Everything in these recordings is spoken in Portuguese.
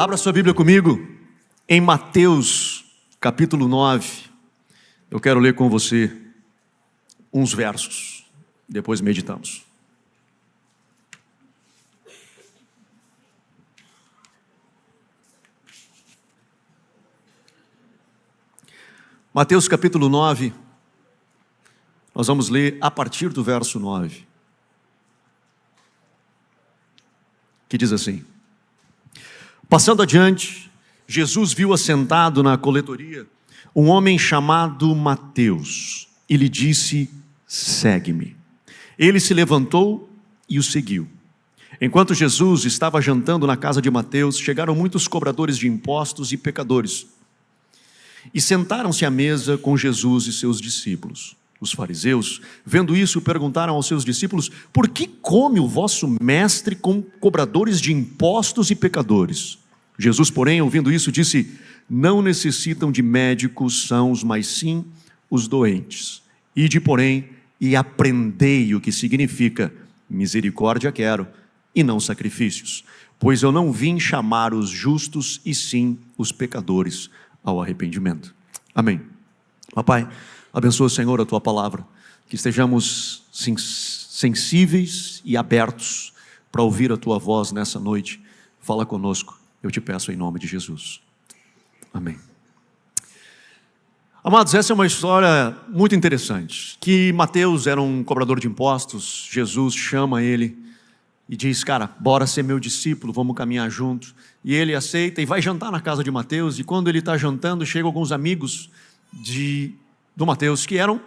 Abra sua Bíblia comigo em Mateus, capítulo 9. Eu quero ler com você uns versos, depois meditamos. Mateus capítulo 9, nós vamos ler a partir do verso 9, que diz assim: Passando adiante, Jesus viu assentado na coletoria um homem chamado Mateus e lhe disse: segue-me. Ele se levantou e o seguiu. Enquanto Jesus estava jantando na casa de Mateus, chegaram muitos cobradores de impostos e pecadores e sentaram-se à mesa com Jesus e seus discípulos. Os fariseus, vendo isso, perguntaram aos seus discípulos: por que come o vosso mestre com cobradores de impostos e pecadores? Jesus, porém, ouvindo isso, disse: não necessitam de médicos sãos, mas sim os doentes. Ide, porém, e aprendei o que significa misericórdia quero, e não sacrifícios, pois eu não vim chamar os justos, e sim os pecadores ao arrependimento. Amém. Papai, abençoa, Senhor, a Tua palavra, que estejamos sensíveis e abertos para ouvir a Tua voz nessa noite. Fala conosco, eu te peço em nome de Jesus. Amém. Amados, essa é uma história muito interessante, que Mateus era um cobrador de impostos. Jesus chama ele e diz: cara, bora ser meu discípulo, vamos caminhar junto. E ele aceita e vai jantar na casa de Mateus. E quando ele está jantando, chegam alguns amigos do Mateus, que eram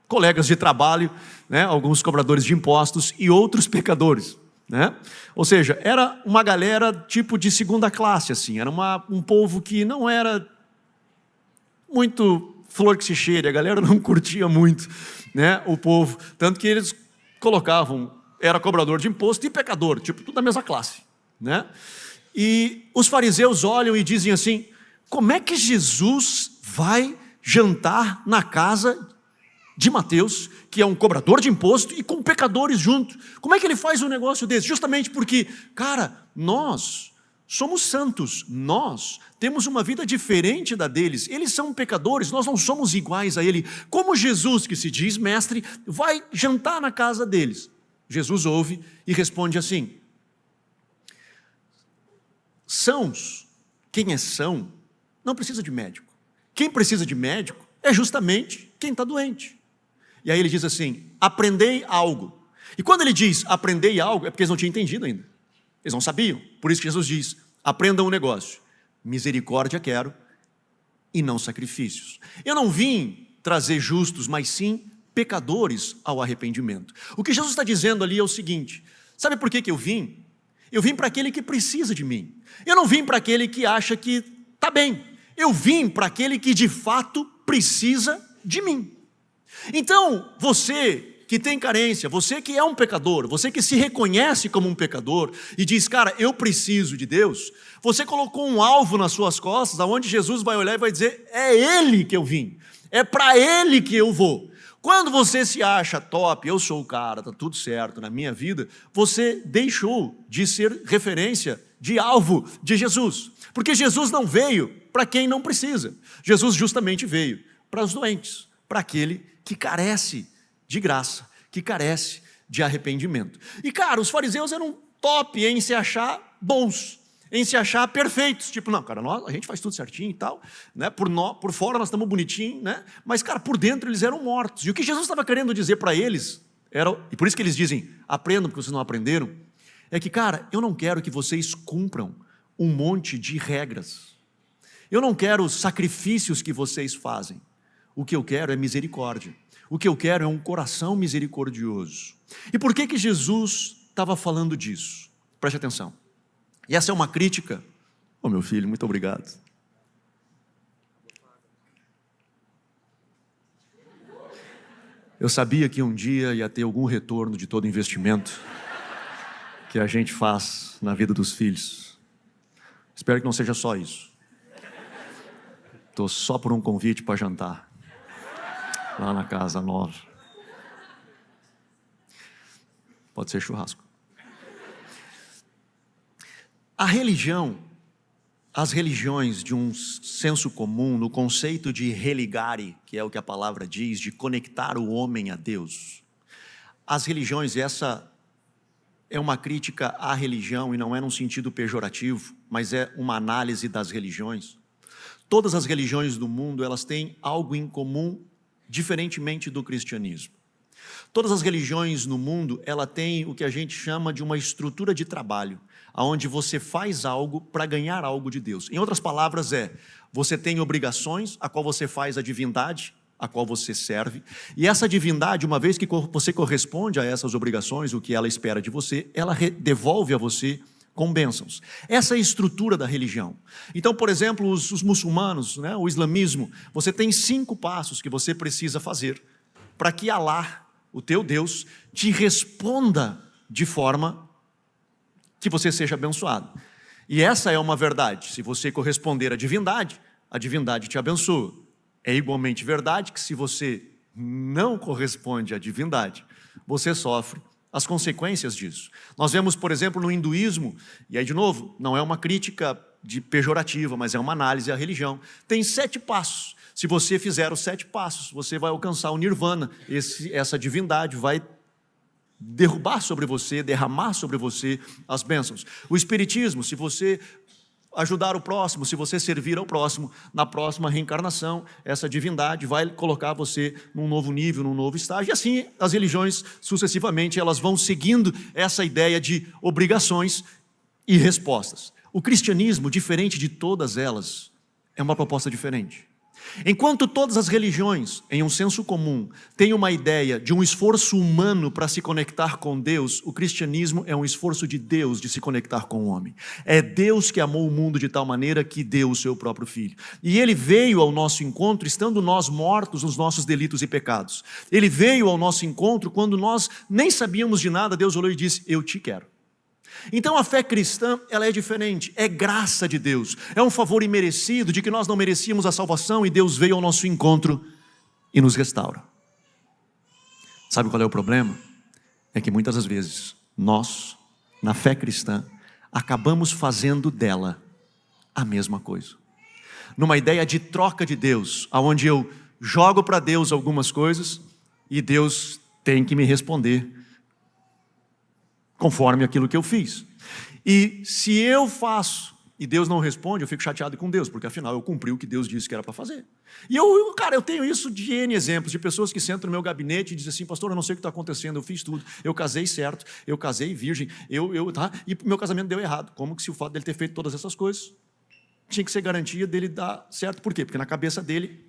colegas de trabalho, né? Alguns cobradores de impostos e outros pecadores, né? Ou seja, era uma galera tipo de segunda classe, assim. Era um povo que não era muito flor que se cheire, a galera não curtia muito, né, o povo. Tanto que eles colocavam, era cobrador de imposto e pecador, tipo, tudo da mesma classe, né? E os fariseus olham e dizem assim: como é que Jesus vai jantar na casa de Mateus, que é um cobrador de imposto, e com pecadores junto? Como é que ele faz um negócio desse? Justamente porque, cara, nós somos santos, nós temos uma vida diferente da deles, eles são pecadores, nós não somos iguais a ele. Como Jesus, que se diz mestre, vai jantar na casa deles? Jesus ouve e responde assim: sãos, quem é são, não precisa de médico. Quem precisa de médico é justamente quem está doente. E aí ele diz assim: aprendei algo. E quando ele diz aprendei algo, é porque eles não tinham entendido ainda. Eles não sabiam. Por isso que Jesus diz: aprendam um negócio. Misericórdia quero e não sacrifícios. Eu não vim trazer justos, mas sim pecadores ao arrependimento. O que Jesus está dizendo ali é o seguinte: sabe por que eu vim? Eu vim para aquele que precisa de mim. Eu não vim para aquele que acha que está bem. Eu vim para aquele que de fato precisa de mim. Então, você que tem carência, você que é um pecador, você que se reconhece como um pecador e diz: cara, eu preciso de Deus, você colocou um alvo nas suas costas, aonde Jesus vai olhar e vai dizer: é Ele que eu vim, é para Ele que eu vou. Quando você se acha top, eu sou o cara, está tudo certo na minha vida, você deixou de ser referência de alvo de Jesus, porque Jesus não veio para quem não precisa, Jesus justamente veio para os doentes, para aquele que carece de graça, que carece de arrependimento. E cara, os fariseus eram top em se achar bons, em se achar perfeitos, tipo, não, cara, a gente faz tudo certinho e tal, né? Por fora nós estamos bonitinhos, né? Mas cara, por dentro eles eram mortos. E o que Jesus estava querendo dizer para eles era, e por isso que eles dizem: aprendam porque vocês não aprenderam, é que, cara, eu não quero que vocês cumpram um monte de regras, eu não quero os sacrifícios que vocês fazem. O que eu quero é misericórdia. O que eu quero é um coração misericordioso. E por que Jesus estava falando disso? Preste atenção. E essa é uma crítica. Oh, meu filho, muito obrigado. Eu sabia que um dia ia ter algum retorno de todo investimento que a gente faz na vida dos filhos. Espero que não seja só isso. Estou só por um convite para jantar lá na casa nova. Pode ser churrasco. A religião As religiões, de um senso comum, no conceito de religare, que é o que a palavra diz, de conectar o homem a Deus. As religiões, essa é uma crítica à religião, e não é num sentido pejorativo, mas é uma análise das religiões. Todas as religiões do mundo, elas têm algo em comum, diferentemente do cristianismo. Todas as religiões no mundo, ela tem o que a gente chama de uma estrutura de trabalho, onde você faz algo para ganhar algo de Deus. Em outras palavras, você tem obrigações, a qual você faz a divindade, a qual você serve, e essa divindade, uma vez que você corresponde a essas obrigações, o que ela espera de você, ela devolve a você com bênçãos. Essa é a estrutura da religião. Então, por exemplo, os muçulmanos, né, o islamismo, você tem 5 passos que você precisa fazer para que Alá, o teu Deus, te responda de forma que você seja abençoado. E essa é uma verdade. Se você corresponder à divindade, a divindade te abençoa. É igualmente verdade que se você não corresponde à divindade, você sofre as consequências disso. Nós vemos, por exemplo, no hinduísmo, e aí de novo, não é uma crítica pejorativa, mas é uma análise à religião. Tem 7 passos. Se você fizer os 7 passos, você vai alcançar o nirvana. Essa divindade vai derrubar sobre você, derramar sobre você as bênçãos. O espiritismo, se você ajudar o próximo, se você servir ao próximo, na próxima reencarnação, essa divindade vai colocar você num novo nível, num novo estágio. E assim, as religiões, sucessivamente, elas vão seguindo essa ideia de obrigações e respostas. O cristianismo, diferente de todas elas, é uma proposta diferente. Enquanto todas as religiões, em um senso comum, têm uma ideia de um esforço humano para se conectar com Deus, o cristianismo é um esforço de Deus de se conectar com o homem. É Deus que amou o mundo de tal maneira que deu o seu próprio Filho. E Ele veio ao nosso encontro, estando nós mortos nos nossos delitos e pecados. Ele veio ao nosso encontro quando nós nem sabíamos de nada, Deus olhou e disse, eu te quero. Então a fé cristã, ela é diferente, é graça de Deus, é um favor imerecido de que nós não merecíamos a salvação e Deus veio ao nosso encontro e nos restaura. Sabe qual é o problema? É que muitas das vezes nós, na fé cristã, acabamos fazendo dela a mesma coisa. Numa ideia de troca de Deus, onde eu jogo para Deus algumas coisas e Deus tem que me responder conforme aquilo que eu fiz. E se eu faço e Deus não responde, eu fico chateado com Deus, porque afinal eu cumpri o que Deus disse que era para fazer. E eu tenho isso de N exemplos, de pessoas que sentam no meu gabinete e dizem assim, pastor, eu não sei o que está acontecendo, eu fiz tudo, eu casei certo, eu casei virgem, e meu casamento deu errado. Como que se o fato dele ter feito todas essas coisas tinha que ser garantia dele dar certo? Por quê? Porque na cabeça dele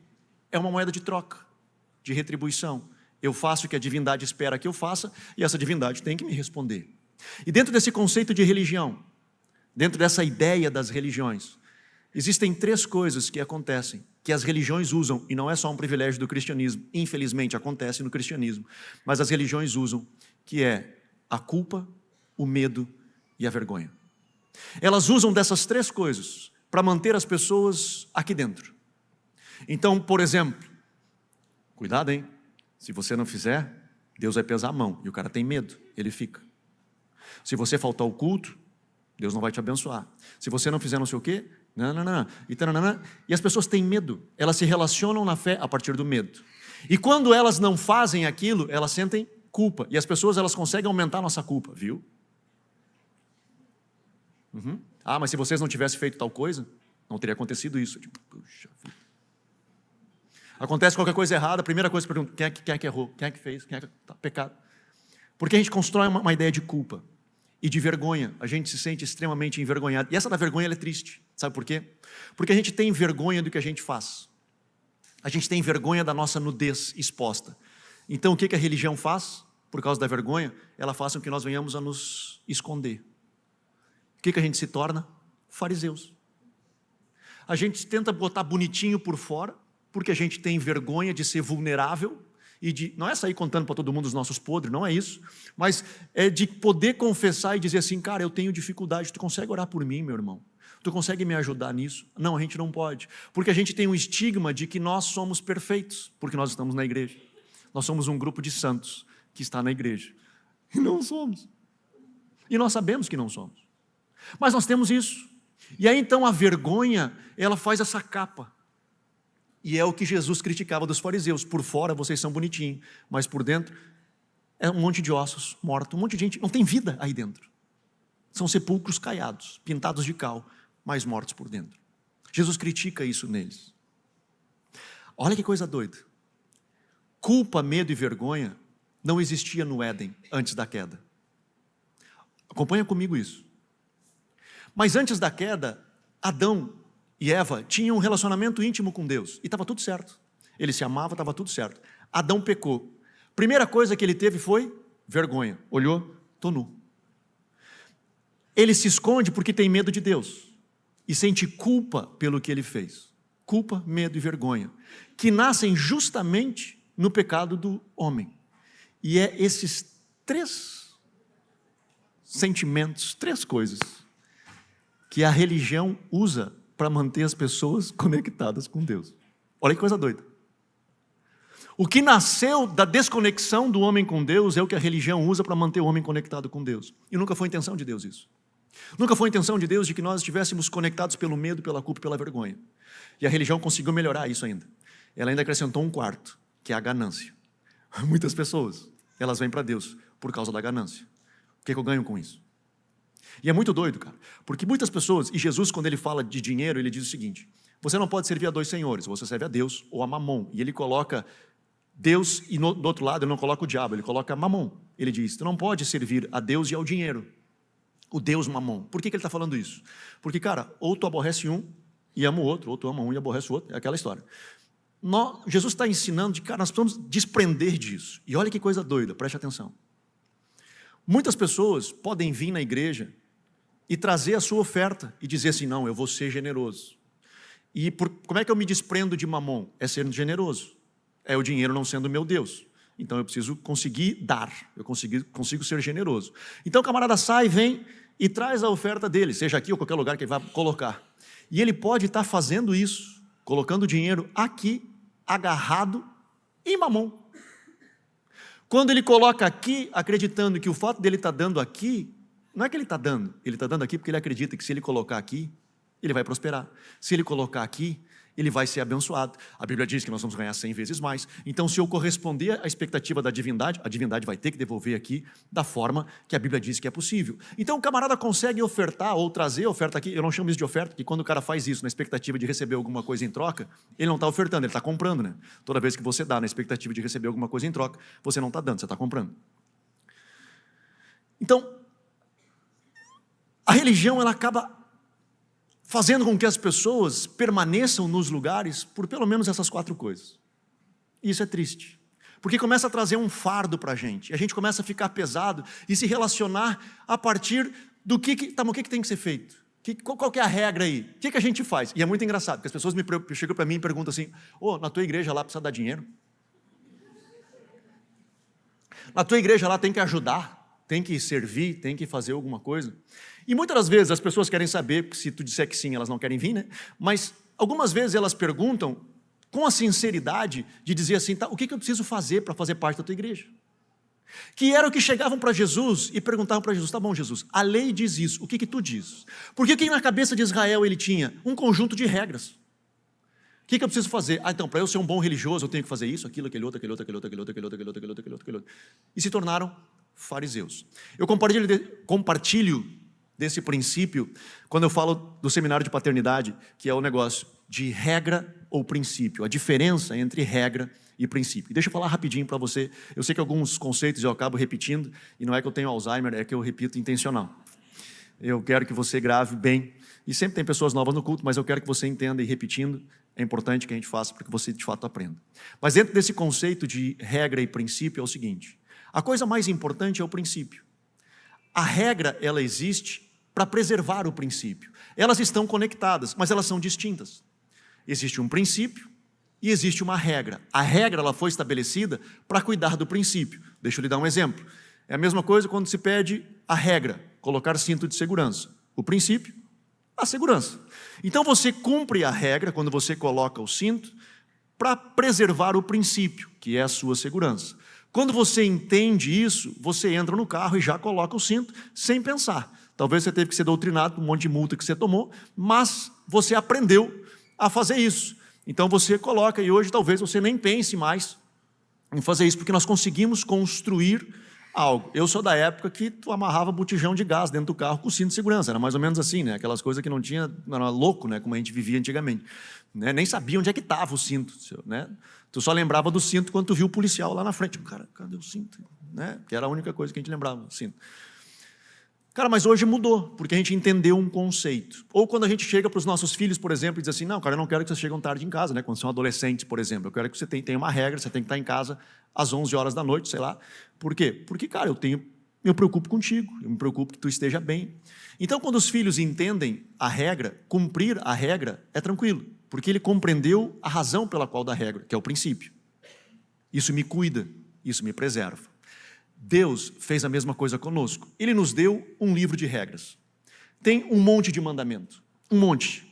é uma moeda de troca, de retribuição. Eu faço o que a divindade espera que eu faça, e essa divindade tem que me responder. E dentro desse conceito de religião, dentro dessa ideia das religiões, existem 3 coisas que acontecem, que as religiões usam, e não é só um privilégio do cristianismo, infelizmente acontece no cristianismo, mas as religiões usam, que é a culpa, o medo e a vergonha. Elas usam dessas 3 coisas para manter as pessoas aqui dentro. Então, por exemplo, cuidado, hein? Se você não fizer, Deus vai pesar a mão, e o cara tem medo, ele fica. Se você faltar ao culto, Deus não vai te abençoar. Se você não fizer não sei o quê, e as pessoas têm medo. Elas se relacionam na fé a partir do medo. E quando elas não fazem aquilo, elas sentem culpa. E as pessoas, elas conseguem aumentar a nossa culpa, viu? Ah, mas se vocês não tivessem feito tal coisa, não teria acontecido isso. Tipo, puxa vida. Acontece qualquer coisa errada, a primeira coisa que pergunta, quem é que errou? Quem é que fez? Quem é que tá pecado? Porque a gente constrói uma ideia de culpa e de vergonha. A gente se sente extremamente envergonhado. E essa da vergonha, ela é triste. Sabe por quê? Porque a gente tem vergonha do que a gente faz. A gente tem vergonha da nossa nudez exposta. Então, o que a religião faz? Por causa da vergonha, ela faz com que nós venhamos a nos esconder. O que a gente se torna? Fariseus. A gente tenta botar bonitinho por fora, porque a gente tem vergonha de ser vulnerável, não é sair contando para todo mundo os nossos podres, não é isso, mas é de poder confessar e dizer assim, cara, eu tenho dificuldade, tu consegue orar por mim, meu irmão? Tu consegue me ajudar nisso? Não, a gente não pode, porque a gente tem um estigma de que nós somos perfeitos, porque nós estamos na igreja. Nós somos um grupo de santos que está na igreja, e não somos. E nós sabemos que não somos. Mas nós temos isso. E aí então a vergonha, ela faz essa capa. E é o que Jesus criticava dos fariseus. Por fora vocês são bonitinhos, mas por dentro é um monte de ossos mortos, um monte de gente, não tem vida aí dentro. São sepulcros caiados, pintados de cal, mas mortos por dentro. Jesus critica isso neles. Olha que coisa doida. Culpa, medo e vergonha não existia no Éden antes da queda. Acompanha comigo isso. Mas antes da queda, Adão e Eva tinham um relacionamento íntimo com Deus. E estava tudo certo. Ele se amava, estava tudo certo. Adão pecou. Primeira coisa que ele teve foi vergonha. Olhou, estou nu. Ele se esconde porque tem medo de Deus. E sente culpa pelo que ele fez. Culpa, medo e vergonha. Que nascem justamente no pecado do homem. E é esses 3 sentimentos, 3 coisas, que a religião usa para manter as pessoas conectadas com Deus. Olha que coisa doida. O que nasceu da desconexão do homem com Deus é o que a religião usa para manter o homem conectado com Deus. E nunca foi intenção de Deus isso. Nunca foi intenção de Deus de que nós estivéssemos conectados pelo medo, pela culpa e pela vergonha. E a religião conseguiu melhorar isso ainda. Ela ainda acrescentou um quarto, que é a ganância. Muitas pessoas, elas vêm para Deus por causa da ganância. O que eu ganho com isso? E é muito doido, cara, porque muitas pessoas, e Jesus, quando ele fala de dinheiro, ele diz o seguinte: você não pode servir a 2 senhores, você serve a Deus ou a Mamon. E ele coloca Deus e do outro lado ele não coloca o diabo, ele coloca Mamon. Ele diz, tu não pode servir a Deus e ao dinheiro, o Deus Mamon. Por que ele está falando isso? Porque, cara, ou tu aborrece um e ama o outro, ou tu ama um e aborrece o outro, é aquela história. Jesus está ensinando de, cara, nós precisamos desprender disso. E olha que coisa doida, preste atenção. Muitas pessoas podem vir na igreja e trazer a sua oferta e dizer assim, não, eu vou ser generoso. E como é que eu me desprendo de Mamon? É sendo generoso. É o dinheiro não sendo meu Deus. Então eu preciso conseguir dar, eu consigo ser generoso. Então o camarada sai, vem e traz a oferta dele, seja aqui ou qualquer lugar que ele vai colocar. E ele pode estar fazendo isso, colocando o dinheiro aqui, agarrado em Mamon. Quando ele coloca aqui, acreditando que o fato dele estar dando aqui, não é que ele está dando aqui porque ele acredita que se ele colocar aqui, ele vai prosperar. Se ele colocar aqui, ele vai ser abençoado. A Bíblia diz que nós vamos ganhar 100 vezes mais. Então, se eu corresponder à expectativa da divindade, a divindade vai ter que devolver aqui da forma que a Bíblia diz que é possível. Então, o camarada consegue ofertar ou trazer a oferta aqui. Eu não chamo isso de oferta, porque quando o cara faz isso na expectativa de receber alguma coisa em troca, ele não está ofertando, ele está comprando, né? Toda vez que você dá na expectativa de receber alguma coisa em troca, você não está dando, você está comprando. Então, a religião, ela acaba fazendo com que as pessoas permaneçam nos lugares por pelo menos essas 4 coisas. E isso é triste, porque começa a trazer um fardo para a gente começa a ficar pesado e se relacionar a partir do que tem que ser feito, qual que é a regra aí, o que a gente faz? E é muito engraçado, porque as pessoas chegam para mim e perguntam assim, na tua igreja lá precisa dar dinheiro? Na tua igreja lá tem que ajudar? Tem que servir, tem que fazer alguma coisa? E muitas das vezes as pessoas querem saber, porque se tu disser que sim, elas não querem vir, né? Mas algumas vezes elas perguntam com a sinceridade de dizer assim, tá, o que eu preciso fazer para fazer parte da tua igreja? Que era o que chegavam para Jesus e perguntavam para Jesus, tá bom, Jesus, a lei diz isso, o que tu diz? Porque que na cabeça de Israel ele tinha um conjunto de regras. O que eu preciso fazer? Então, para eu ser um bom religioso, eu tenho que fazer isso, aquilo, aquele outro. E se tornaram fariseus. Eu compartilho desse princípio quando eu falo do seminário de paternidade, que é o negócio de regra ou princípio, a diferença entre regra e princípio. E deixa eu falar rapidinho para você, eu sei que alguns conceitos eu acabo repetindo, e não é que eu tenho Alzheimer, é que eu repito intencional. Eu quero que você grave bem, e sempre tem pessoas novas no culto, mas eu quero que você entenda e repetindo, é importante que a gente faça para que você de fato aprenda. Mas dentro desse conceito de regra e princípio é o seguinte, a coisa mais importante é o princípio. A regra, ela existe para preservar o princípio. Elas estão conectadas, mas elas são distintas. Existe um princípio e existe uma regra. A regra, ela foi estabelecida para cuidar do princípio. Deixa eu lhe dar um exemplo. É a mesma coisa quando se pede a regra, colocar cinto de segurança. O princípio, a segurança. Então você cumpre a regra quando você coloca o cinto para preservar o princípio, que é a sua segurança. Quando você entende isso, você entra no carro e já coloca o cinto sem pensar. Talvez você teve que ser doutrinado por um monte de multa que você tomou, mas você aprendeu a fazer isso. Então você coloca, e hoje talvez você nem pense mais em fazer isso, porque nós conseguimos construir algo. Eu sou da época que tu amarrava botijão de gás dentro do carro com cinto de segurança, era mais ou menos assim, né? Aquelas coisas que não tinha, era louco, né? Como a gente vivia antigamente. Né? Nem sabia onde é que estava o cinto, né? Tu só lembrava do cinto quando tu viu o policial lá na frente. Cara, cadê o cinto? Né? Que era a única coisa que a gente lembrava, o cinto. Cara, mas hoje mudou, porque a gente entendeu um conceito. Ou quando a gente chega para os nossos filhos, por exemplo, e diz assim, não, cara, eu não quero que vocês cheguem tarde em casa, né? Quando são adolescentes, por exemplo. Eu quero que você tenha uma regra, você tem que estar em casa às 11 horas da noite, sei lá. Por quê? Porque, cara, eu me preocupo contigo, eu me preocupo que tu esteja bem. Então, quando os filhos entendem a regra, cumprir a regra é tranquilo, porque ele compreendeu a razão pela qual da regra, que é o princípio. Isso me cuida, isso me preserva. Deus fez a mesma coisa conosco. Ele nos deu um livro de regras. Tem um monte de mandamento, um monte.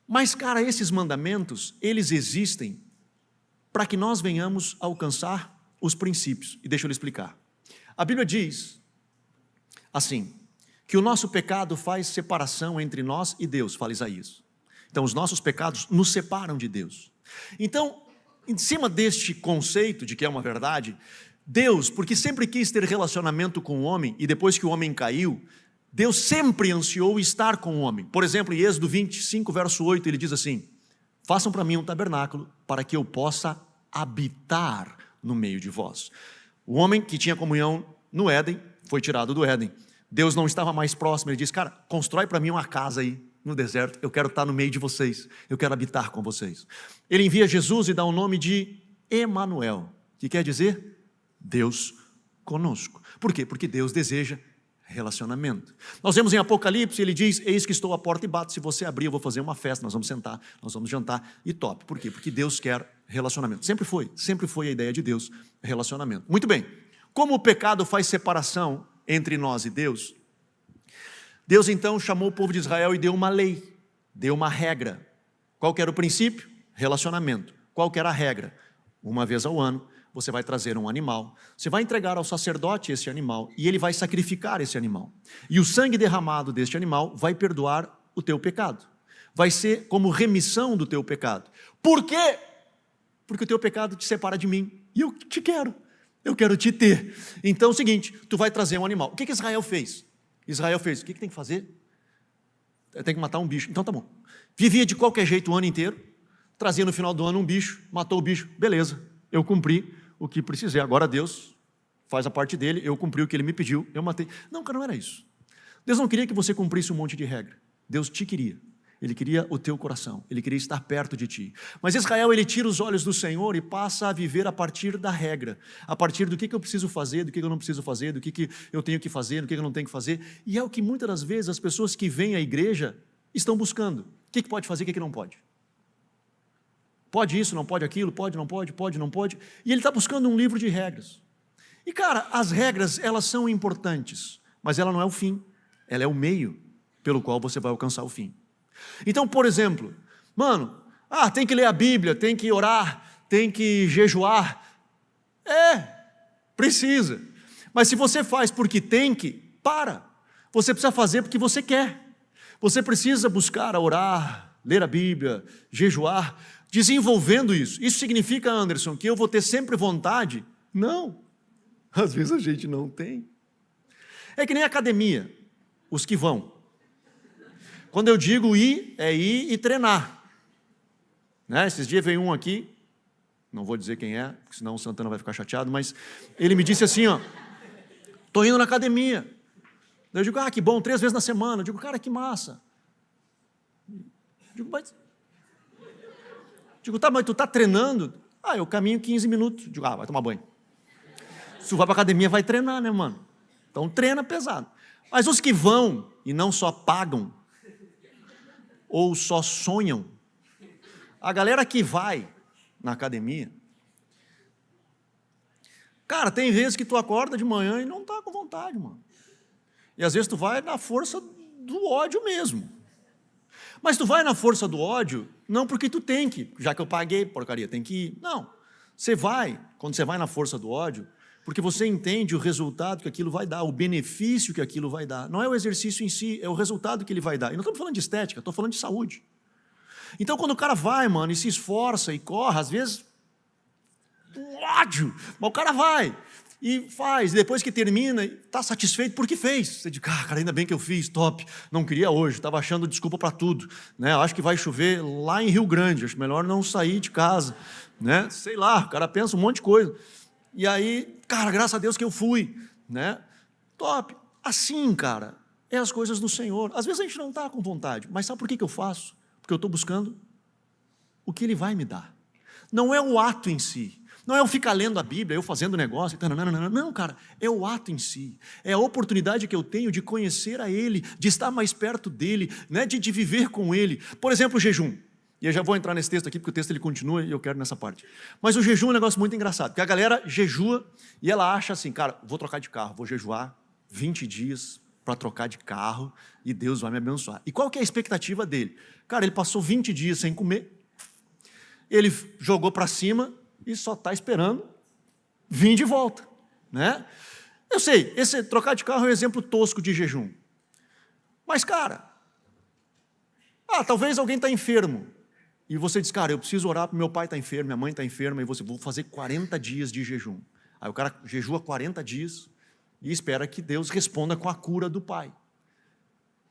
Mas, cara, esses mandamentos, eles existem para que nós venhamos a alcançar os princípios. E deixa eu lhe explicar. A Bíblia diz assim, que o nosso pecado faz separação entre nós e Deus, fala Isaías. Então, os nossos pecados nos separam de Deus. Então, em cima deste conceito de que é uma verdade, Deus, porque sempre quis ter relacionamento com o homem, e depois que o homem caiu, Deus sempre ansiou estar com o homem. Por exemplo, em Êxodo 25, verso 8, ele diz assim, façam para mim um tabernáculo, para que eu possa habitar no meio de vós. O homem que tinha comunhão no Éden, foi tirado do Éden. Deus não estava mais próximo, ele disse, cara, constrói para mim uma casa aí, no deserto, eu quero estar no meio de vocês, eu quero habitar com vocês. Ele envia Jesus e dá o nome de Emanuel, que quer dizer Deus conosco. Por quê? Porque Deus deseja relacionamento. Nós vemos em Apocalipse, ele diz, eis que estou à porta e bato, se você abrir eu vou fazer uma festa, nós vamos sentar, nós vamos jantar e top. Por quê? Porque Deus quer relacionamento. Sempre foi a ideia de Deus, relacionamento. Muito bem, como o pecado faz separação entre nós e Deus, Deus então chamou o povo de Israel e deu uma lei, deu uma regra. Qual que era o princípio? Relacionamento. Qual que era a regra? Uma vez ao ano, você vai trazer um animal, você vai entregar ao sacerdote esse animal e ele vai sacrificar esse animal. E o sangue derramado deste animal vai perdoar o teu pecado. Vai ser como remissão do teu pecado. Por quê? Porque o teu pecado te separa de mim e eu te quero. Eu quero te ter. Então é o seguinte, tu vai trazer um animal. O que Israel fez? Israel fez, o que tem que fazer? Tem que matar um bicho. Então tá bom. Vivia de qualquer jeito o ano inteiro, trazia no final do ano um bicho, matou o bicho, beleza, eu cumpri o que precisei. Agora Deus faz a parte dele, eu cumpri o que ele me pediu, eu matei. Não, cara, não era isso. Deus não queria que você cumprisse um monte de regra. Deus te queria. Ele queria o teu coração, ele queria estar perto de ti. Mas Israel, ele tira os olhos do Senhor e passa a viver a partir da regra, a partir do que eu preciso fazer, do que eu não preciso fazer, do que eu tenho que fazer, do que eu não tenho que fazer. E é o que muitas das vezes as pessoas que vêm à igreja estão buscando. O que pode fazer, o que não pode? Pode isso, não pode aquilo, pode, não pode, pode, não pode. E ele está buscando um livro de regras. E cara, as regras, elas são importantes, mas ela não é o fim, ela é o meio pelo qual você vai alcançar o fim. Então, por exemplo, mano, tem que ler a Bíblia, tem que orar, tem que jejuar. Precisa. Mas se você faz porque tem que, para. Você precisa fazer porque você quer. Você precisa buscar orar, ler a Bíblia, jejuar, desenvolvendo isso. Isso significa, Anderson, que eu vou ter sempre vontade? Não. Às vezes a gente não tem. É que nem academia, os que vão. Quando eu digo ir, é ir e treinar. Né? Esses dias veio um aqui, não vou dizer quem é, senão o Santana vai ficar chateado, mas ele me disse assim, estou indo na academia. Eu digo, que bom, 3 vezes na semana. Eu digo, cara, que massa. Eu digo, mas tu está treinando? Eu caminho 15 minutos. Eu digo, vai tomar banho. Se tu vai para a academia, vai treinar, né, mano? Então treina pesado. Mas os que vão e não só pagam, ou só sonham, a galera que vai na academia, cara, tem vezes que tu acorda de manhã e não está com vontade, mano. E às vezes tu vai na força do ódio mesmo. Mas tu vai na força do ódio, não porque tu tem que, já que eu paguei, porcaria, tem que ir. Não. Quando você vai na força do ódio, porque você entende o resultado que aquilo vai dar, o benefício que aquilo vai dar. Não é o exercício em si, é o resultado que ele vai dar. E não estamos falando de estética, estou falando de saúde. Então, quando o cara vai, mano, e se esforça e corre, às vezes, ódio, mas o cara vai e faz, depois que termina, está satisfeito porque fez. Você diz, cara, ainda bem que eu fiz, top, não queria hoje, estava achando desculpa para tudo, né? Eu acho que vai chover lá em Rio Grande, acho melhor não sair de casa, né? Sei lá, o cara pensa um monte de coisa. E aí, cara, graças a Deus que eu fui, né? Top. Assim, cara, é as coisas do Senhor. Às vezes a gente não está com vontade, mas sabe por que eu faço? Porque eu estou buscando o que Ele vai me dar. Não é o ato em si, não é eu ficar lendo a Bíblia, eu fazendo negócio, não, cara, é o ato em si, é a oportunidade que eu tenho de conhecer a Ele, de estar mais perto dEle, né? de viver com Ele. Por exemplo, o jejum. E eu já vou entrar nesse texto aqui, porque o texto ele continua e eu quero nessa parte. Mas o jejum é um negócio muito engraçado, porque a galera jejua e ela acha assim, cara, vou trocar de carro, vou jejuar 20 dias para trocar de carro e Deus vai me abençoar. E qual que é a expectativa dele? Cara, ele passou 20 dias sem comer, ele jogou para cima e só está esperando vir de volta, né? Eu sei, esse trocar de carro é um exemplo tosco de jejum. Mas, cara, talvez alguém está enfermo. E você diz, cara, eu preciso orar porque meu pai está enfermo, minha mãe está enferma, e você, vou fazer 40 dias de jejum. Aí o cara jejua 40 dias e espera que Deus responda com a cura do pai.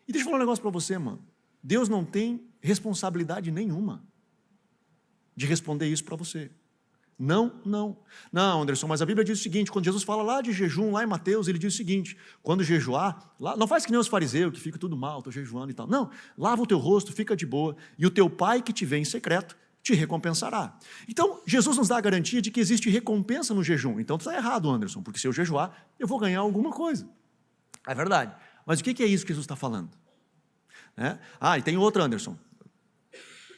E deixa eu falar um negócio para você, mano. Deus não tem responsabilidade nenhuma de responder isso para você. Não, Anderson, mas a Bíblia diz o seguinte, quando Jesus fala lá de jejum, lá em Mateus, ele diz o seguinte, quando jejuar, não faz que nem os fariseus, que fica tudo mal, estou jejuando e tal. Não, lava o teu rosto, fica de boa, e o teu pai que te vê em secreto, te recompensará. Então, Jesus nos dá a garantia de que existe recompensa no jejum. Então, tu está errado, Anderson, porque se eu jejuar, eu vou ganhar alguma coisa. É verdade. Mas o que é isso que Jesus está falando? Né? E tem outro, Anderson.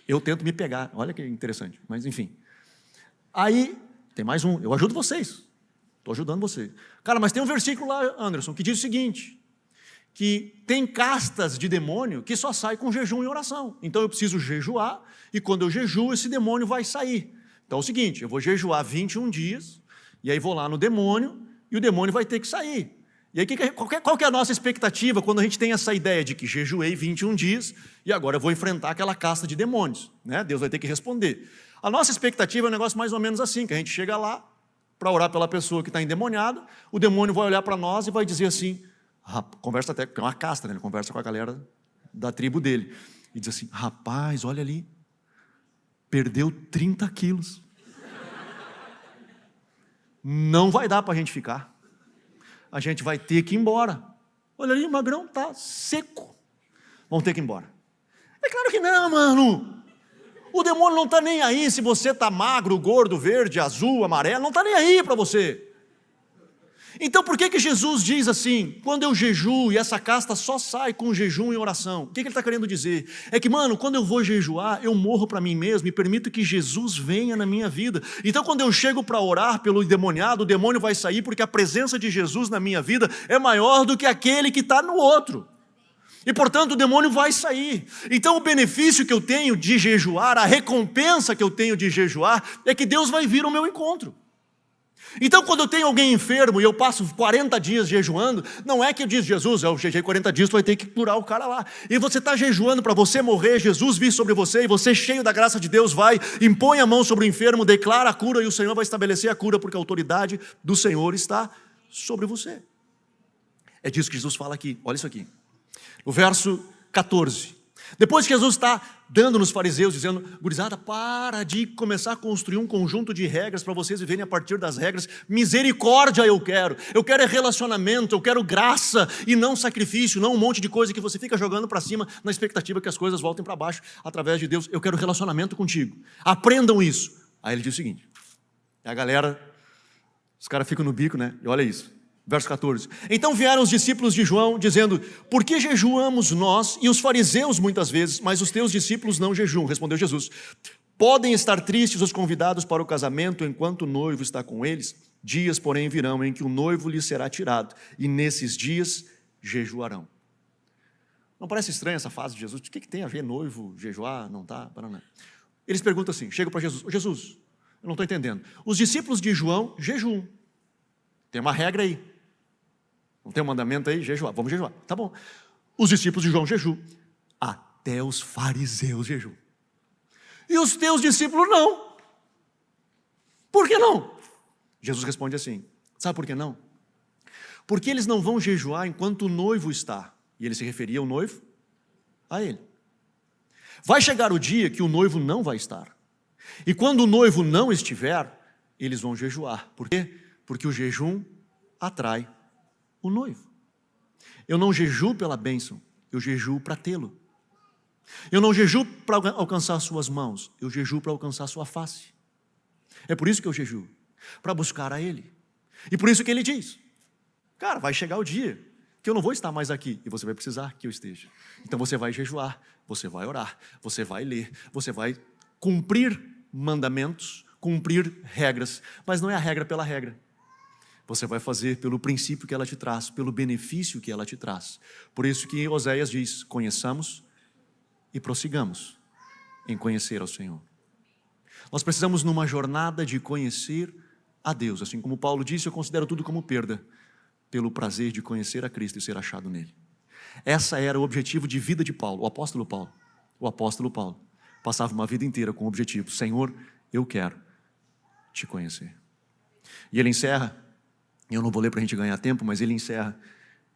Eu tento me pegar, olha que interessante, mas enfim. Aí, tem mais um, eu ajudo vocês, estou ajudando você. Cara, mas tem um versículo lá, Anderson, que diz o seguinte, que tem castas de demônio que só sai com jejum e oração. Então eu preciso jejuar, e quando eu jejuo, esse demônio vai sair. Então é o seguinte, eu vou jejuar 21 dias, e aí vou lá no demônio, e o demônio vai ter que sair. E aí qual que é a nossa expectativa quando a gente tem essa ideia de que jejuei 21 dias, e agora eu vou enfrentar aquela casta de demônios, né? Deus vai ter que responder. A nossa expectativa é um negócio mais ou menos assim, que a gente chega lá para orar pela pessoa que está endemoniada, o demônio vai olhar para nós e vai dizer assim, conversa até, porque é uma casta, né? Ele conversa com a galera da tribo dele, e diz assim, rapaz, olha ali, perdeu 30 quilos. Não vai dar para a gente ficar. A gente vai ter que ir embora. Olha ali, o magrão está seco. Vamos ter que ir embora. É claro que não, mano. O demônio não está nem aí se você está magro, gordo, verde, azul, amarelo, não está nem aí para você. Então por que Jesus diz assim, quando eu jejuo e essa casta só sai com jejum e oração? O que ele está querendo dizer? É que, mano, quando eu vou jejuar, eu morro para mim mesmo e permito que Jesus venha na minha vida. Então quando eu chego para orar pelo endemoniado, o demônio vai sair porque a presença de Jesus na minha vida é maior do que aquele que está no outro. E portanto o demônio vai sair. Então o benefício que eu tenho de jejuar, a recompensa que eu tenho de jejuar, é que Deus vai vir ao meu encontro. Então quando eu tenho alguém enfermo e eu passo 40 dias jejuando, não é que eu diz, Jesus, eu jejuei 40 dias, tu vai ter que curar o cara lá. E você está jejuando para você morrer, Jesus vir sobre você, e você cheio da graça de Deus vai, impõe a mão sobre o enfermo, declara a cura, e o Senhor vai estabelecer a cura, porque a autoridade do Senhor está sobre você. É disso que Jesus fala aqui, olha isso aqui. O verso 14. Depois que Jesus está dando nos fariseus, dizendo, gurizada, para de começar a construir um conjunto de regras para vocês viverem a partir das regras, misericórdia eu quero é relacionamento, eu quero graça e não sacrifício, não um monte de coisa que você fica jogando para cima na expectativa que as coisas voltem para baixo através de Deus, eu quero relacionamento contigo, aprendam isso. Aí ele diz o seguinte, a galera, os caras ficam no bico, né, e olha isso. Verso 14. Então vieram os discípulos de João, dizendo, por que jejuamos nós e os fariseus muitas vezes, mas os teus discípulos não jejuam? Respondeu Jesus. Podem estar tristes os convidados para o casamento enquanto o noivo está com eles? Dias, porém, virão em que o noivo lhes será tirado, e nesses dias jejuarão. Não parece estranha essa fase de Jesus? O que tem a ver noivo, jejuar, não tá? Eles perguntam assim, chegam para Jesus, Jesus, Eu não estou entendendo. Os discípulos de João jejuam. Tem uma regra aí. Não tem um mandamento aí? Jejuar. Vamos jejuar. Tá bom. Os discípulos de João jejuam. Até os fariseus jejuam. E os teus discípulos não. Por que não? Jesus responde assim. Sabe por que não? Porque eles não vão jejuar enquanto o noivo está. E ele se referia ao noivo? A ele. Vai chegar o dia que o noivo não vai estar. E quando o noivo não estiver, eles vão jejuar. Por quê? Porque o jejum atrai o noivo. Eu não jejuo pela bênção, eu jejuo para tê-lo. Eu não jejuo para alcançar suas mãos, eu jejuo para alcançar sua face. É por isso que eu jejuo, para buscar a Ele. E por isso que Ele diz, cara, vai chegar o dia que eu não vou estar mais aqui e você vai precisar que eu esteja. Então você vai jejuar, você vai orar, você vai ler, você vai cumprir mandamentos, cumprir regras, mas não é a regra pela regra. Você vai fazer pelo princípio que ela te traz, pelo benefício que ela te traz. Por isso que Oséias diz, conheçamos e prossigamos em conhecer ao Senhor. Nós precisamos numa jornada de conhecer a Deus, assim como Paulo disse, eu considero tudo como perda, pelo prazer de conhecer a Cristo e ser achado nele. Essa era o objetivo de vida de Paulo, o apóstolo Paulo. O apóstolo Paulo passava uma vida inteira com o objetivo, Senhor, eu quero te conhecer. E ele encerra, eu não vou ler para a gente ganhar tempo, mas ele encerra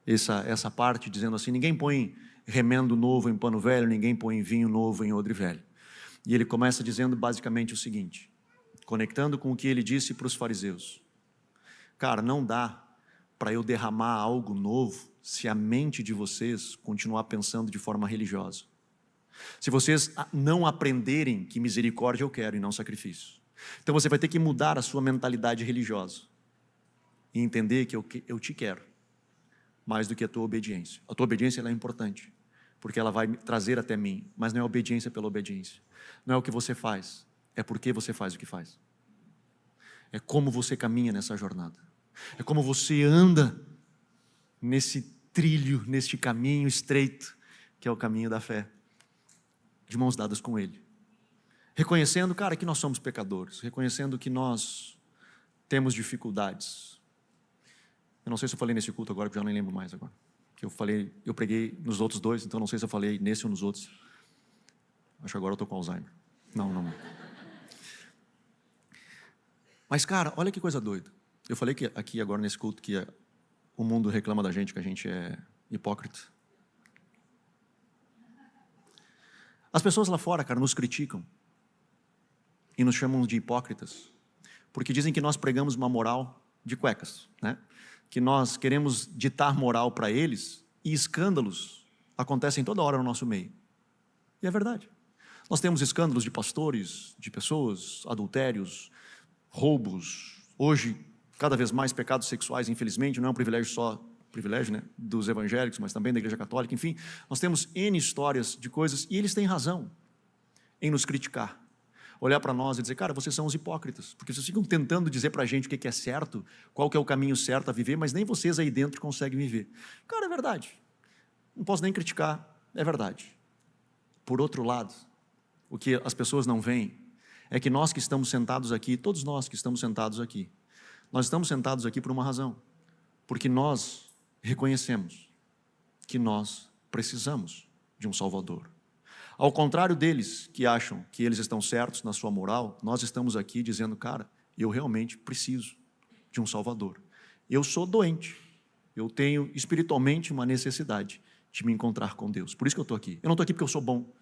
essa parte dizendo assim, ninguém põe remendo novo em pano velho, ninguém põe vinho novo em odre velho. E ele começa dizendo basicamente o seguinte, conectando com o que ele disse para os fariseus. Cara, não dá para eu derramar algo novo se a mente de vocês continuar pensando de forma religiosa. Se vocês não aprenderem que misericórdia eu quero e não sacrifício. Então você vai ter que mudar a sua mentalidade religiosa e entender que eu te quero mais do que a tua obediência. A tua obediência ela é importante, porque ela vai me trazer até mim, mas não é obediência pela obediência. Não é o que você faz, é porque você faz o que faz. É como você caminha nessa jornada. É como você anda nesse trilho, neste caminho estreito, que é o caminho da fé, de mãos dadas com Ele. Reconhecendo, cara, que nós somos pecadores, reconhecendo que nós temos dificuldades. Eu não sei se eu falei nesse culto agora, porque eu já nem lembro mais agora. Que eu preguei nos outros dois, então não sei se eu falei nesse ou nos outros. Acho que agora eu estou com Alzheimer. Não. Mas, cara, olha que coisa doida. Eu falei que aqui agora nesse culto que o mundo reclama da gente, que a gente é hipócrita. As pessoas lá fora, cara, nos criticam e nos chamam de hipócritas, porque dizem que nós pregamos uma moral de cuecas, né? Que nós queremos ditar moral para eles e escândalos acontecem toda hora no nosso meio. E é verdade. Nós temos escândalos de pastores, de pessoas, adultérios, roubos, hoje cada vez mais pecados sexuais, infelizmente, não é um privilégio, né, dos evangélicos, mas também da Igreja Católica, enfim, nós temos N histórias de coisas e eles têm razão em nos criticar. Olhar para nós e dizer, cara, vocês são os hipócritas, porque vocês ficam tentando dizer para a gente o que é certo, qual que é o caminho certo a viver, mas nem vocês aí dentro conseguem viver. Cara, é verdade. Não posso nem criticar, é verdade. Por outro lado, o que as pessoas não veem é que nós que estamos sentados aqui, todos nós que estamos sentados aqui, nós estamos sentados aqui por uma razão, porque nós reconhecemos que nós precisamos de um Salvador. Ao contrário deles que acham que eles estão certos na sua moral, nós estamos aqui dizendo, cara, eu realmente preciso de um Salvador. Eu sou doente, eu tenho espiritualmente uma necessidade de me encontrar com Deus. Por isso que eu estou aqui. Eu não estou aqui porque eu sou bom,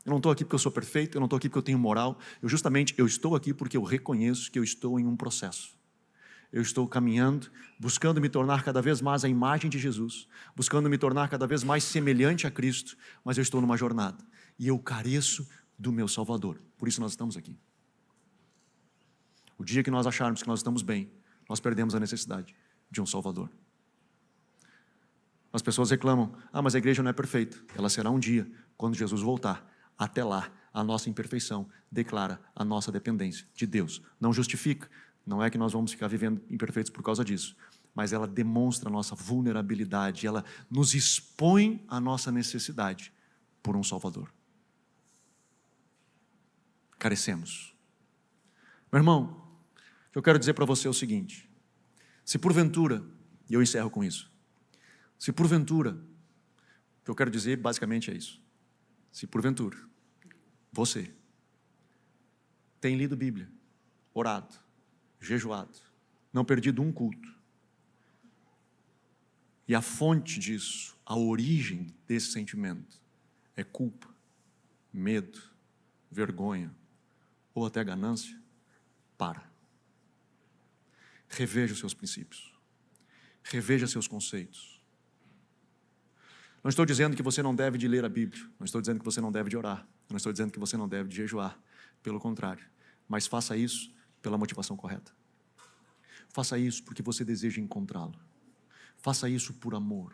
eu não estou aqui porque eu sou perfeito, eu não estou aqui porque eu tenho moral, eu estou aqui porque eu reconheço que eu estou em um processo. Eu estou caminhando, buscando me tornar cada vez mais a imagem de Jesus, buscando me tornar cada vez mais semelhante a Cristo, mas eu estou numa jornada e eu careço do meu Salvador. Por isso nós estamos aqui. O dia que nós acharmos que nós estamos bem, nós perdemos a necessidade de um Salvador. As pessoas reclamam, mas a igreja não é perfeita. Ela será um dia, quando Jesus voltar. Até lá, a nossa imperfeição declara a nossa dependência de Deus. Não justifica. Não é que nós vamos ficar vivendo imperfeitos por causa disso, mas ela demonstra a nossa vulnerabilidade, ela nos expõe a nossa necessidade por um Salvador. Carecemos. Meu irmão, o que eu quero dizer para você é o seguinte: se porventura, e eu encerro com isso, se porventura, o que eu quero dizer basicamente é isso, se porventura você tem lido Bíblia, orado, jejuado, não perdido um culto, e a fonte disso, a origem desse sentimento é culpa, medo, vergonha ou até ganância, para. Reveja os seus princípios. Reveja seus conceitos. Não estou dizendo que você não deve de ler a Bíblia. Não estou dizendo que você não deve de orar. Não estou dizendo que você não deve de jejuar. Pelo contrário. Mas faça isso pela motivação correta. Faça isso porque você deseja encontrá-lo. Faça isso por amor.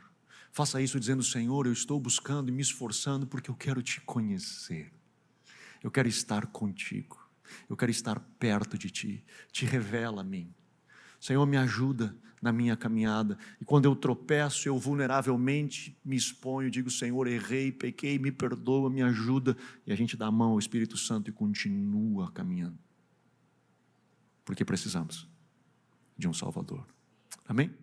Faça isso dizendo: Senhor, eu estou buscando e me esforçando porque eu quero te conhecer. Eu quero estar contigo. Eu quero estar perto de ti. Te revela a mim. Senhor, me ajuda na minha caminhada. E quando eu tropeço, eu vulneravelmente me exponho, digo: Senhor, errei, pequei, me perdoa, me ajuda. E a gente dá a mão ao Espírito Santo e continua caminhando. Porque precisamos de um Salvador. Amém?